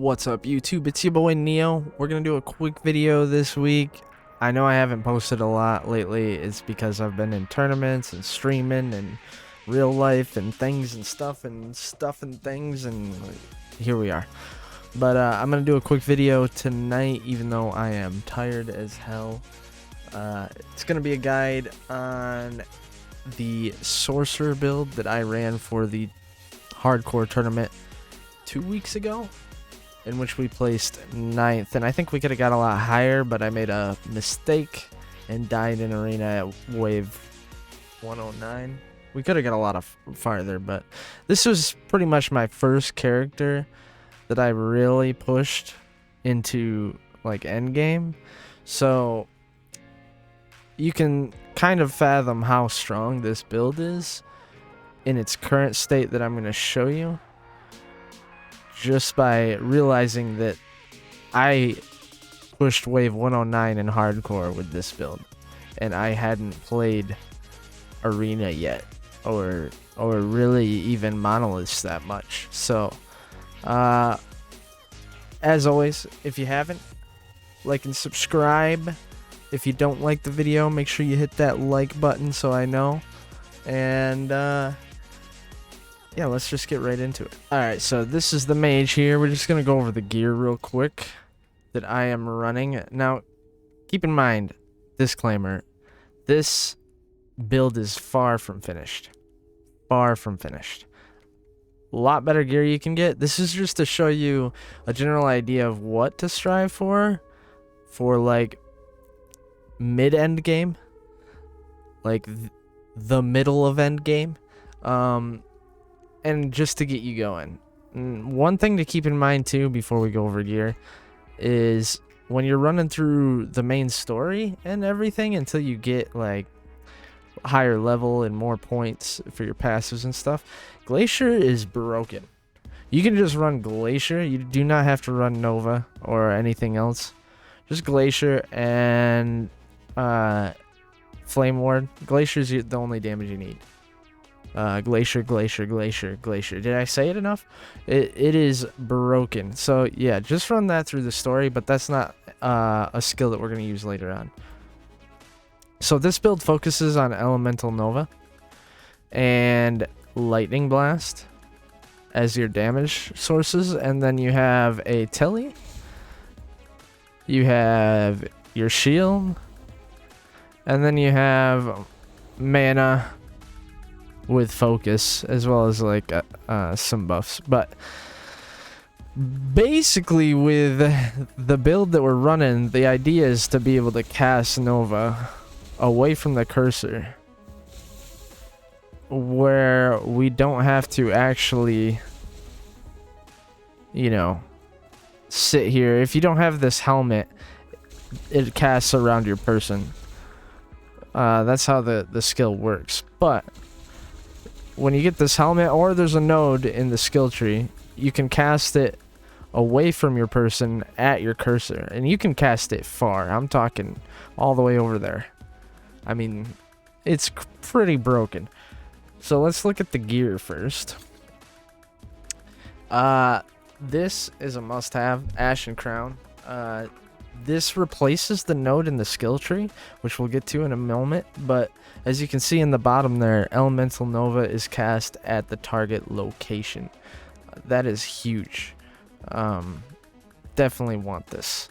What's up, YouTube? It's your boy Neo. We're gonna do a quick video this week. I know I haven't posted a lot lately. It's because I've been in tournaments and streaming and real life and things and stuff and things, and here we are. But I'm gonna do a quick video tonight, even though I am tired as hell. It's gonna be a guide on the Sorcerer build that I ran for the hardcore tournament 2 weeks ago, in which we placed 9th, and I think we could have got a lot higher, but I made a mistake and died in arena at wave 109. We could have got a lot of farther, but this was pretty much my first character that I really pushed into like end game, so you can kind of fathom how strong this build is in its current state that I'm going to show you, just by realizing that I pushed wave 109 in hardcore with this build, and I hadn't played arena yet, or really even monoliths that much. So as always, if you haven't, like and subscribe. If you don't like the video, make sure you hit that like button so I know. And yeah, let's just get right into it. Alright, so this is the mage here. We're just going to go over the gear real quick that I am running. Now, keep in mind, disclaimer, this build is far from finished. Far from finished. A lot better gear you can get. This is just to show you a general idea of what to strive for like mid-end game. Like the middle of end game. And just to get you going. One thing to keep in mind too before we go over gear is when you're running through the main story and everything until you get like higher level and more points for your passives and stuff, Glacier is broken. You can just run Glacier. You do not have to run Nova or anything else. Just Glacier and Flame Ward. Glacier is the only damage you need. Glacier. Did I say it enough? It is broken. So yeah, just run that through the story, but that's not a skill that we're going to use later on. So this build focuses on Elemental Nova and Lightning Blast as your damage sources, and then you have a Telly, you have your shield, and then you have mana with focus, as well as like some buffs. But basically with the build that we're running, the idea is to be able to cast Nova away from the cursor, where we don't have to actually, you know, sit here. If you don't have this helmet, it casts around your person. That's how the skill works. But when you get this helmet, or there's a node in the skill tree, you can cast it away from your person at your cursor, and you can cast it far. I'm talking all the way over there. I mean, it's pretty broken. So let's look at the gear first. This is a must-have, Ashen Crown. This replaces the node in the skill tree, which we'll get to in a moment, but as you can see in the bottom there, Elemental Nova is cast at the target location. That is huge. Definitely want this.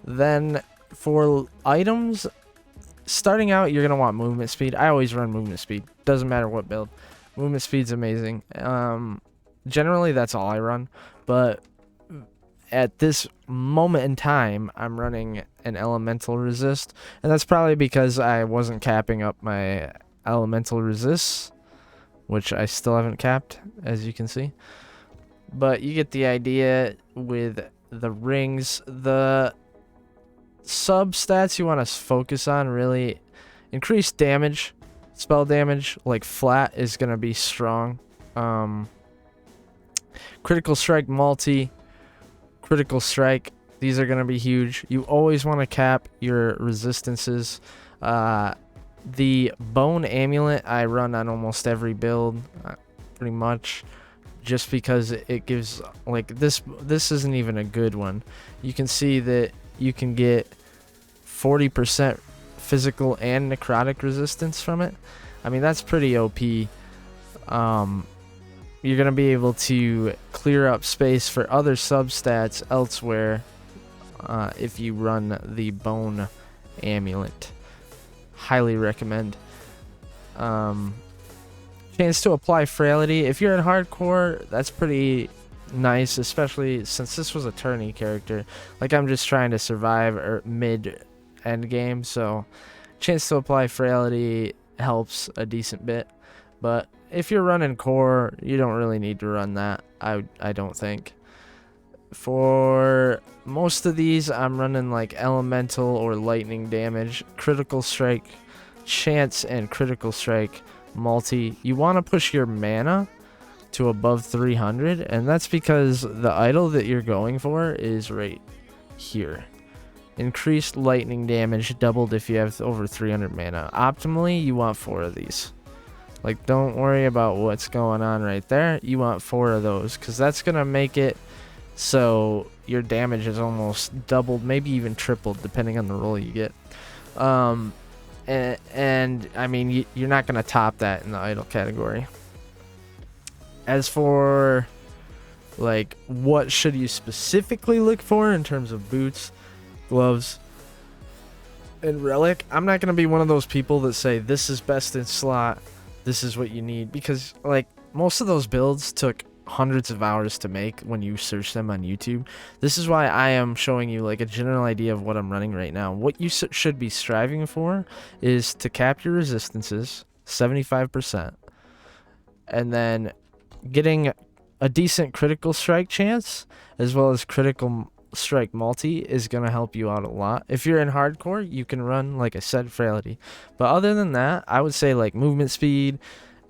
Then for items, starting out, you're going to want movement speed. I always run movement speed. Doesn't matter what build. Movement speed's amazing. Generally, that's all I run, but at this moment in time, I'm running an elemental resist, and that's probably because I wasn't capping up my elemental resists, which I still haven't capped, as you can see. But you get the idea with the rings. The sub stats you want to focus on really: increased damage, spell damage, like flat is going to be strong. Critical strike multi, critical strike, these are going to be huge. You always want to cap your resistances. The bone amulet I run on almost every build, pretty much. just because it gives, like, this isn't even a good one. You can see that you can get 40% physical and necrotic resistance from it. I mean, that's pretty OP. You're going to be able to clear up space for other substats elsewhere if you run the bone amulet. Highly recommend. Chance to apply frailty. If you're in hardcore, that's pretty nice, especially since this was a tourney character. Like, I'm just trying to survive or mid end game, so chance to apply frailty helps a decent bit. But if you're running core, you don't really need to run that. I don't think. For most of these, I'm running like elemental or lightning damage, critical strike, chance, and critical strike multi. You want to push your mana to above 300, and that's because the idol that you're going for is right here. Increased lightning damage doubled if you have over 300 mana. Optimally, you want 4 of these. Like, don't worry about what's going on right there. You want 4 of those, because that's going to make it so your damage is almost doubled, maybe even tripled, depending on the roll you get. And I mean, you're not going to top that in the idol category. As for, like, what should you specifically look for in terms of boots, gloves, and relic, I'm not going to be one of those people that say this is best in slot, this is what you need, because, like, most of those builds took hundreds of hours to make when you search them on YouTube. This is why I am showing you, like, a general idea of what I'm running right now. What you should be striving for is to cap your resistances 75%, and then getting a decent critical strike chance as well as critical strike multi is going to help you out a lot. If you're in hardcore, you can run, like I said, frailty. But other than that, I would say, like, movement speed,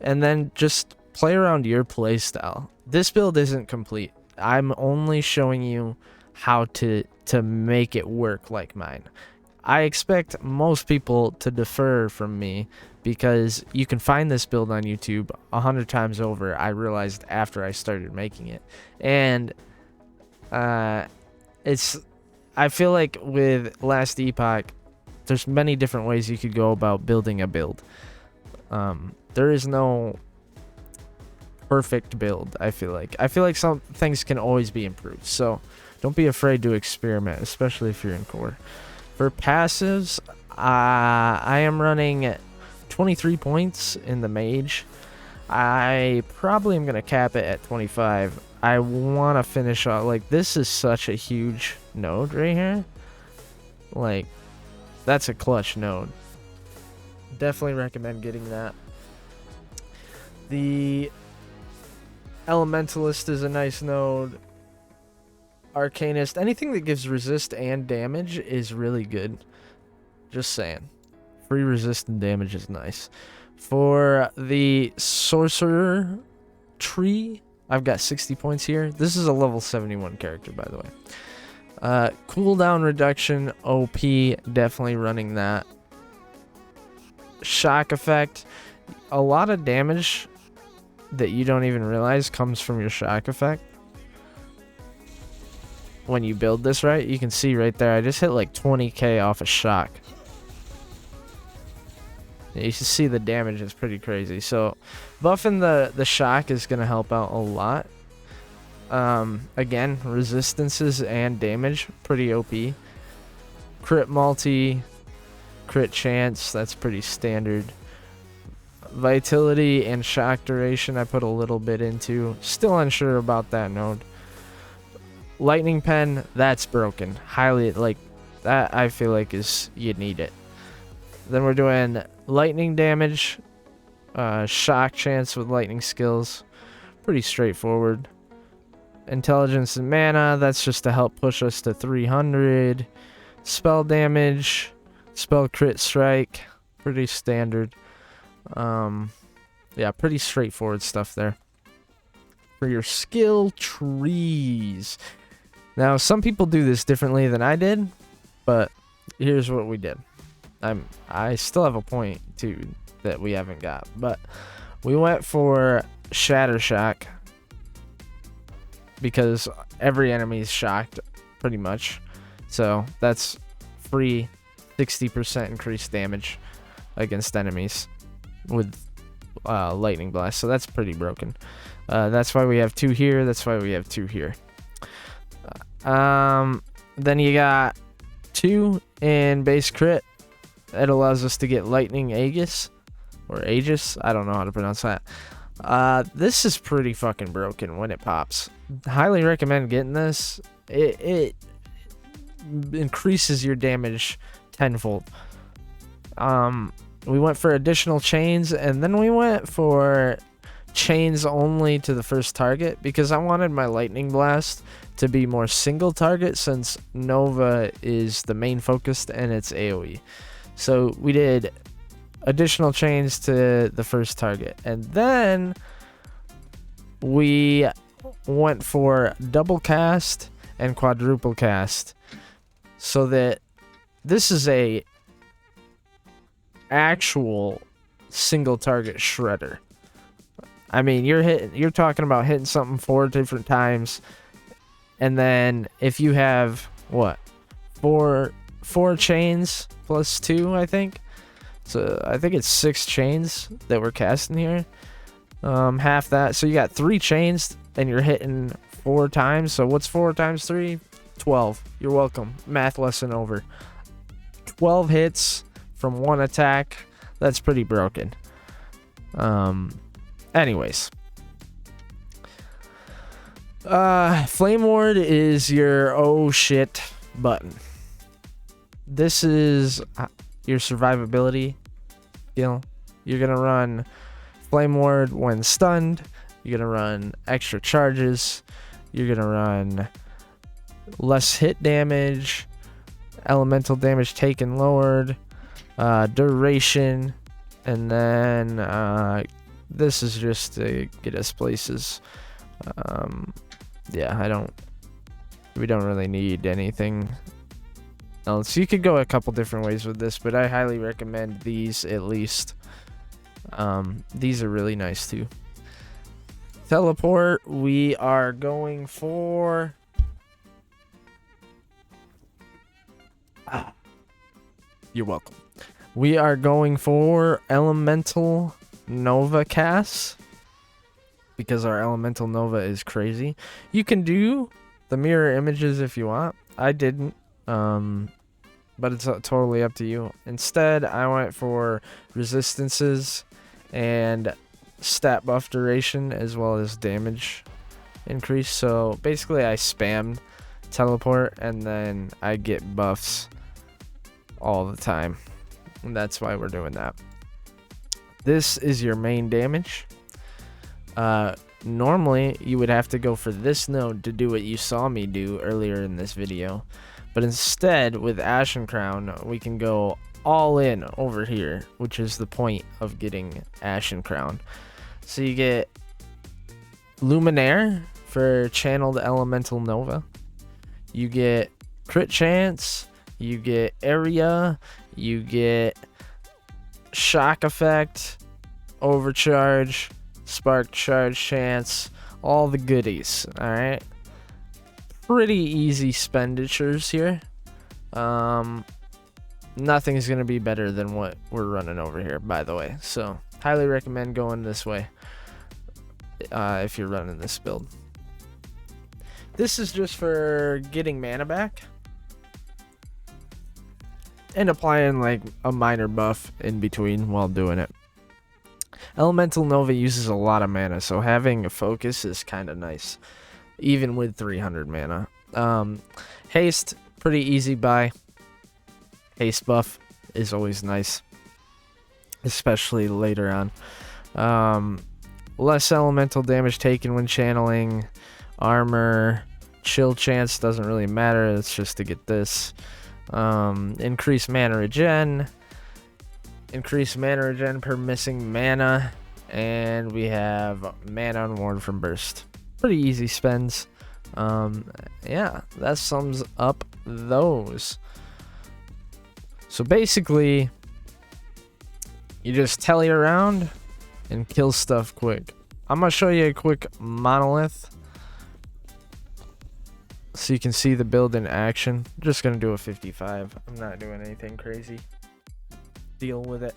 and then just play around your play style. This build isn't complete. I'm only showing you how to make it work like mine. I expect most people to defer from me because you can find this build on YouTube 100 times over. I realized after I started making it. And I feel like with Last Epoch, there's many different ways you could go about building a build. There is no perfect build. I feel like some things can always be improved, so don't be afraid to experiment, especially if you're in core. For passives, I am running 23 points in the mage. I probably am gonna cap it at 25. I want to finish off, like, this is such a huge node right here. Like, that's a clutch node. Definitely recommend getting that. The Elementalist is a nice node. Arcanist, anything that gives resist and damage is really good. Just saying. Free resist and damage is nice. For the Sorcerer tree, I've got 60 points here. This is a level 71 character, by the way. Cooldown reduction, OP, definitely running that. Shock effect, a lot of damage that you don't even realize comes from your shock effect. When you build this right, you can see right there, I just hit like 20k off a shock. You can see the damage is pretty crazy. So buffing the shock is going to help out a lot. Again, resistances and damage, pretty OP. Crit multi, crit chance, that's pretty standard. Vitality and shock duration, I put a little bit into. Still unsure about that node. Lightning pen, that's broken. Highly, like, that I feel like is, you need it. Then we're doing lightning damage, shock chance with lightning skills. Pretty straightforward. Intelligence and mana, that's just to help push us to 300. Spell damage, spell crit strike, pretty standard. Yeah, pretty straightforward stuff there. For your skill trees. Now, some people do this differently than I did, but here's what we did. I still have a point too that we haven't got, but we went for Shatter Shock. because every enemy is shocked pretty much. So that's free 60% increased damage against enemies with lightning blast. So that's pretty broken. That's why we have 2 here. That's why we have 2 here. Then you got 2 in base crit. It allows us to get lightning Aegis or Aegis. I don't know how to pronounce that. This is pretty fucking broken when it pops. Highly recommend getting this. It increases your damage tenfold. We went for additional chains, and then we went for chains only to the first target because I wanted my lightning blast to be more single target, since Nova is the main focus and it's AoE. So we did additional chains to the first target, and then we went for double cast and quadruple cast, so that this is a actual single target shredder. I mean, you're talking about hitting something 4 different times, and then if you have what, four chains plus 2, I think. So I think it's 6 chains that we're casting here. Half that. So you got 3 chains and you're hitting 4 times. So what's 4 times 3? 12. You're welcome. Math lesson over. 12 hits from 1 attack. That's pretty broken. Anyways. Flame Ward is your oh shit button. This is your survivability skill. You're gonna run Flame Ward when stunned. You're gonna run extra charges. You're gonna run less hit damage, elemental damage taken lowered, duration, and then this is just to get us places. Yeah, we don't really need anything else. You could go a couple different ways with this, but I highly recommend these at least. These are really nice too. Teleport, we are going for you're welcome. We are going for Elemental Nova cast because our Elemental Nova is crazy. You can do the mirror images if you want. I didn't, but it's totally up to you. Instead, I went for resistances and stat buff duration as well as damage increase. So basically I spammed teleport and then I get buffs all the time, and that's why we're doing that. This is your main damage. Normally you would have to go for this node to do what you saw me do earlier in this video, but instead with Ashen Crown we can go all in over here, which is the point of getting Ashen Crown. So you get Luminaire for channeled Elemental Nova, you get crit chance, you get area, you get shock effect, overcharge, spark charge chance, all the goodies. All right, pretty easy expenditures here. Nothing's gonna be better than what we're running over here, by the way, so highly recommend going this way if you're running this build. This is just for getting mana back and applying like a minor buff in between while doing it. Elemental Nova uses a lot of mana, so having a focus is kind of nice, even with 300 mana. Haste, pretty easy buy. Haste buff is always nice, especially later on. Less elemental damage taken when channeling. Armor, chill chance doesn't really matter, it's just to get this. Increase mana regen. Increase mana regen per missing mana, and we have mana unworn from burst. Pretty easy spends. Yeah, that sums up those. So basically you just telly around and kill stuff quick. I'm gonna show you a quick monolith so you can see the build in action. I'm just gonna do a 55. I'm not doing anything crazy. Deal with it.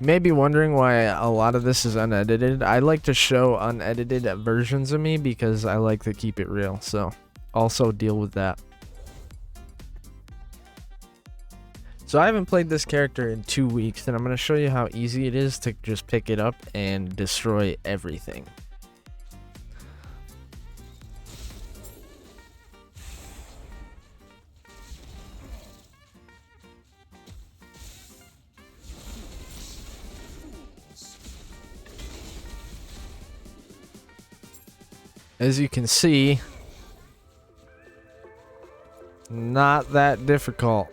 You may be wondering why a lot of this is unedited. I like to show unedited versions of me because I like to keep it real. So also deal with that. So I haven't played this character in 2 weeks, and I'm going to show you how easy it is to just pick it up and destroy everything. As you can see, not that difficult.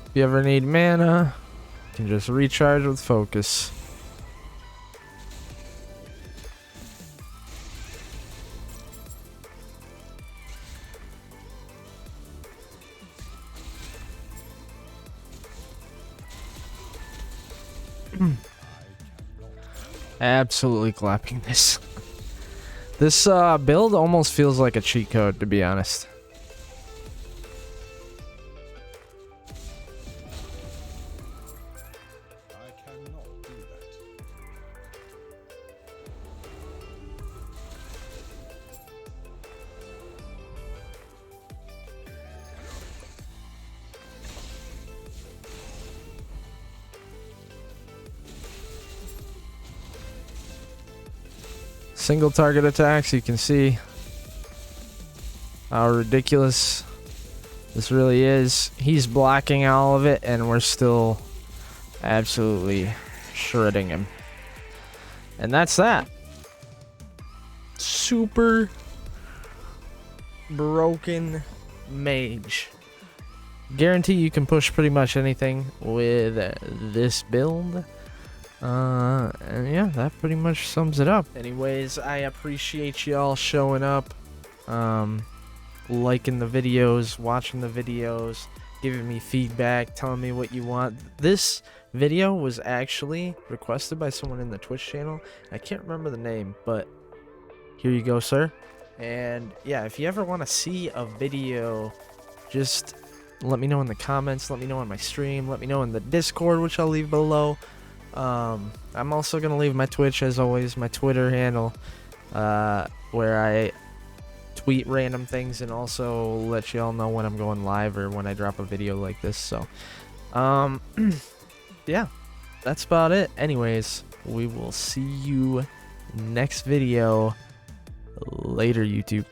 If you ever need mana, you can just recharge with focus. Absolutely clapping this. This build almost feels like a cheat code, to be honest. Single target attacks, you can see how ridiculous this really is. He's blocking all of it, and we're still absolutely shredding him. And that's that. Super broken mage. Guarantee you can push pretty much anything with this build. And yeah, that pretty much sums it up. Anyways, I appreciate y'all showing up, liking the videos, watching the videos, giving me feedback, telling me what you want. This video was actually requested by someone in the Twitch channel. I can't remember the name, but here you go, sir. And yeah, if you ever want to see a video, just let me know in the comments, let me know on my stream, let me know in the Discord, which I'll leave below. I'm also gonna leave my Twitch, as always, my Twitter handle, where I tweet random things and also let y'all know when I'm going live or when I drop a video like this. So yeah, that's about it. Anyways, we will see you next video. Later, YouTube.